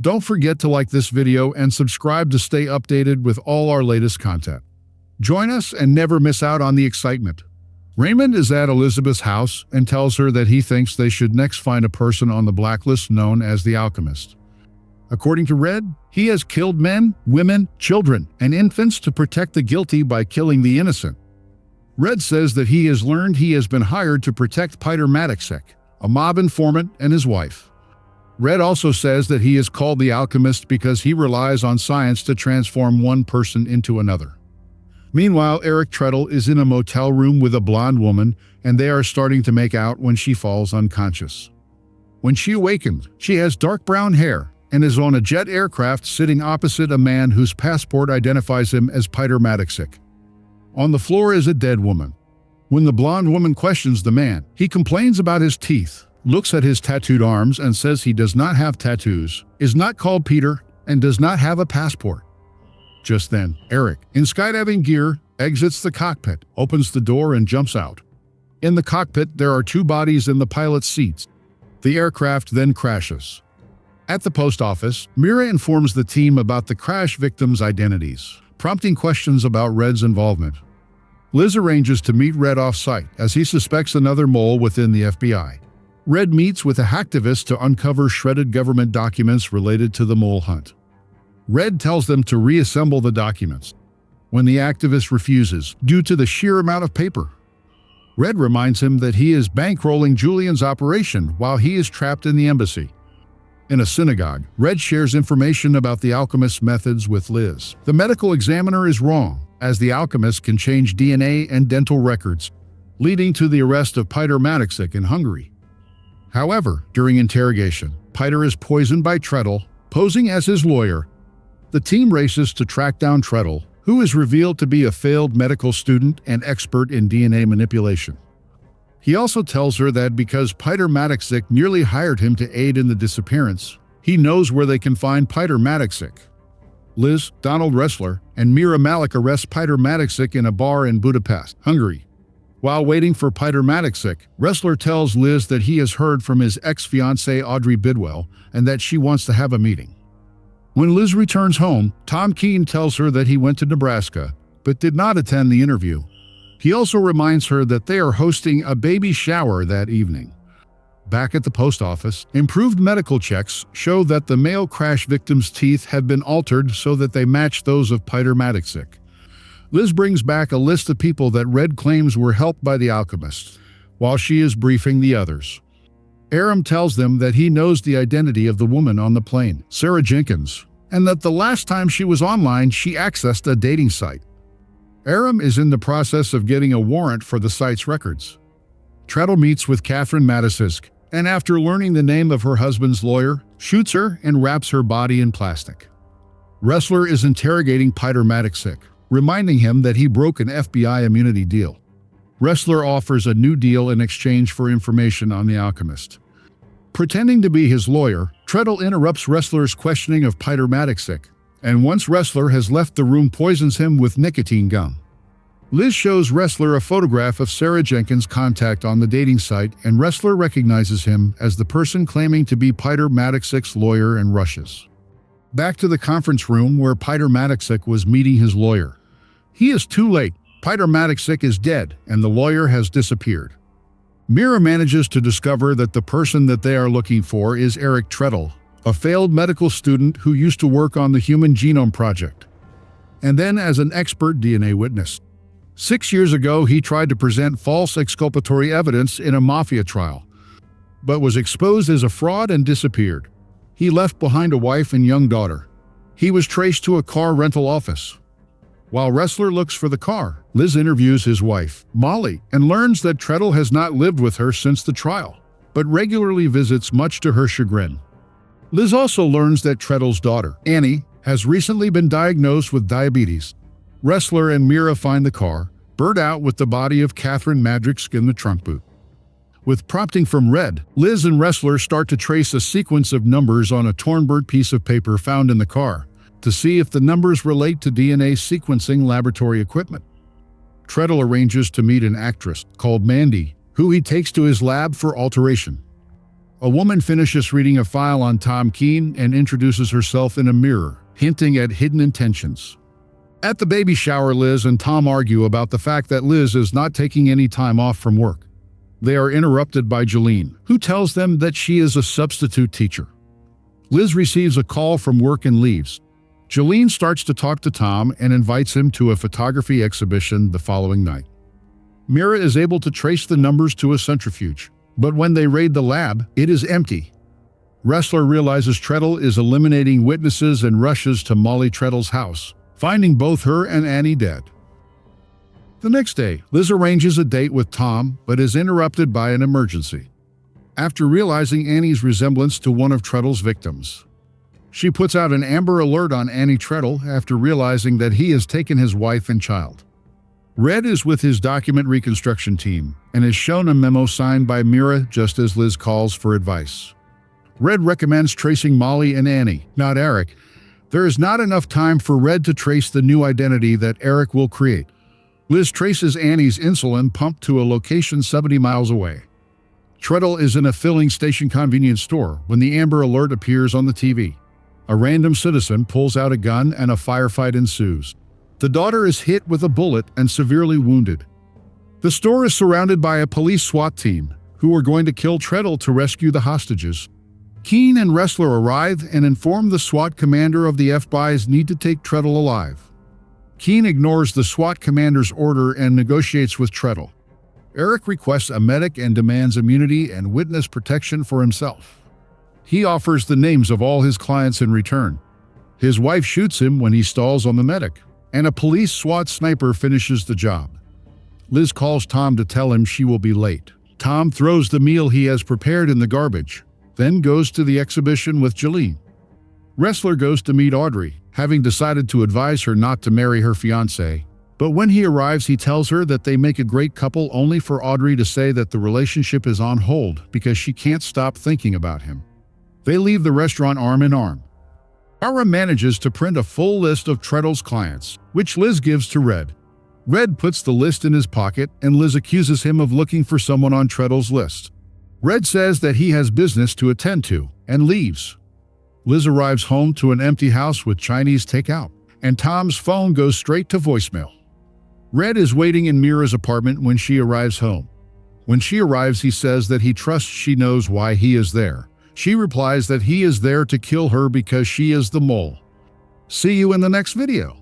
Don't forget to like this video and subscribe to stay updated with all our latest content. Join us and never miss out on the excitement. Raymond is at Elizabeth's house and tells her that he thinks they should next find a person on the blacklist known as the Alchemist. According to Red, he has killed men, women, children, and infants to protect the guilty by killing the innocent. Red says that he has learned he has been hired to protect Peter Matiksek, a mob informant, and his wife. Red also says that he is called the Alchemist because he relies on science to transform one person into another. Meanwhile, Eric Treadle is in a motel room with a blonde woman, and they are starting to make out when she falls unconscious. When she awakens, she has dark brown hair and is on a jet aircraft sitting opposite a man whose passport identifies him as Peter Matiksek. On the floor is a dead woman. When the blonde woman questions the man, he complains about his teeth, looks at his tattooed arms and says he does not have tattoos, is not called Peter, and does not have a passport. Just then, Eric, in skydiving gear, exits the cockpit, opens the door and jumps out. In the cockpit, there are two bodies in the pilot's seats. The aircraft then crashes. At the post office, Mira informs the team about the crash victims' identities, prompting questions about Red's involvement. Liz arranges to meet Red off-site as he suspects another mole within the FBI. Red meets with a hacktivist to uncover shredded government documents related to the mole hunt. Red tells them to reassemble the documents, when the activist refuses due to the sheer amount of paper. Red reminds him that he is bankrolling Julian's operation while he is trapped in the embassy. In a synagogue, Red shares information about the Alchemist's methods with Liz. The medical examiner is wrong, as the Alchemist can change DNA and dental records, leading to the arrest of Peter Matiksek in Hungary. However, during interrogation, Peter is poisoned by Treadle, posing as his lawyer. The team races to track down Treadle, who is revealed to be a failed medical student and expert in DNA manipulation. He also tells her that because Peter Matiksek nearly hired him to aid in the disappearance, he knows where they can find Peter Matiksek. Liz, Donald Ressler, and Mira Malik arrest Peter Matiksek in a bar in Budapest, Hungary. While waiting for Peter Matiksek, Ressler tells Liz that he has heard from his ex-fiancée Audrey Bidwell and that she wants to have a meeting. When Liz returns home, Tom Keene tells her that he went to Nebraska, but did not attend the interview. He also reminds her that they are hosting a baby shower that evening. Back at the post office, improved medical checks show that the male crash victim's teeth have been altered so that they match those of Peter Matiksek. Liz brings back a list of people that Red claims were helped by the Alchemist, while she is briefing the others. Aram tells them that he knows the identity of the woman on the plane, Sarah Jenkins, and that the last time she was online, she accessed a dating site. Aram is in the process of getting a warrant for the site's records. Treadle meets with Catherine Matiksek, and after learning the name of her husband's lawyer, shoots her and wraps her body in plastic. Ressler is interrogating Peter Matiksek, reminding him that he broke an FBI immunity deal. Ressler offers a new deal in exchange for information on the Alchemist. Pretending to be his lawyer, Treadle interrupts Ressler's questioning of Peter Matiksek, and once Ressler has left the room, poisons him with nicotine gum. Liz shows Ressler a photograph of Sarah Jenkins' contact on the dating site, and Ressler recognizes him as the person claiming to be Peter Matiksek's lawyer and rushes. Back to the conference room where Peter Matiksek was meeting his lawyer. He is too late. Peter Matiksek is dead, and the lawyer has disappeared. Mira manages to discover that the person that they are looking for is Eric Treadle, a failed medical student who used to work on the Human Genome Project, and then as an expert DNA witness. 6 years ago, he tried to present false exculpatory evidence in a mafia trial, but was exposed as a fraud and disappeared. He left behind a wife and young daughter. He was traced to a car rental office. While Ressler looks for the car, Liz interviews his wife, Molly, and learns that Treadle has not lived with her since the trial, but regularly visits much to her chagrin. Liz also learns that Treadle's daughter, Annie, has recently been diagnosed with diabetes. Ressler and Mira find the car, burnt out with the body of Catherine Madrick in the trunk boot. With prompting from Red, Liz and Ressler start to trace a sequence of numbers on a torn burnt piece of paper found in the car, to see if the numbers relate to DNA sequencing laboratory equipment. Treadle arranges to meet an actress called Mandy, who he takes to his lab for alteration. A woman finishes reading a file on Tom Keene and introduces herself in a mirror, hinting at hidden intentions. At the baby shower, Liz and Tom argue about the fact that Liz is not taking any time off from work. They are interrupted by Jolene, who tells them that she is a substitute teacher. Liz receives a call from work and leaves. Jolene starts to talk to Tom and invites him to a photography exhibition the following night. Mira is able to trace the numbers to a centrifuge, but when they raid the lab, it is empty. Ressler realizes Treadle is eliminating witnesses and rushes to Molly Treadle's house, finding both her and Annie dead. The next day, Liz arranges a date with Tom, but is interrupted by an emergency. After realizing Annie's resemblance to one of Treadle's victims, she puts out an Amber Alert on Annie Treadle after realizing that he has taken his wife and child. Red is with his document reconstruction team and is shown a memo signed by Mira just as Liz calls for advice. Red recommends tracing Molly and Annie, not Eric. There is not enough time for Red to trace the new identity that Eric will create. Liz traces Annie's insulin pump to a location 70 miles away. Treadle is in a filling station convenience store when the Amber Alert appears on the TV. A random citizen pulls out a gun and a firefight ensues. The daughter is hit with a bullet and severely wounded. The store is surrounded by a police SWAT team who are going to kill Treadle to rescue the hostages. Keene and Ressler arrive and inform the SWAT commander of the FBI's need to take Treadle alive. Keene ignores the SWAT commander's order and negotiates with Treadle. Eric requests a medic and demands immunity and witness protection for himself. He offers the names of all his clients in return. His wife shoots him when he stalls on the medic, and a police SWAT sniper finishes the job. Liz calls Tom to tell him she will be late. Tom throws the meal he has prepared in the garbage, then goes to the exhibition with Jolene. Ressler goes to meet Audrey, having decided to advise her not to marry her fiancé. But when he arrives, he tells her that they make a great couple only for Audrey to say that the relationship is on hold because she can't stop thinking about him. They leave the restaurant arm in arm. Ara manages to print a full list of Treadle's clients, which Liz gives to Red. Red puts the list in his pocket, and Liz accuses him of looking for someone on Treadle's list. Red says that he has business to attend to, and leaves. Liz arrives home to an empty house with Chinese takeout, and Tom's phone goes straight to voicemail. Red is waiting in Mira's apartment when she arrives home. When she arrives, he says that he trusts she knows why he is there. She replies that he is there to kill her because she is the mole. See you in the next video.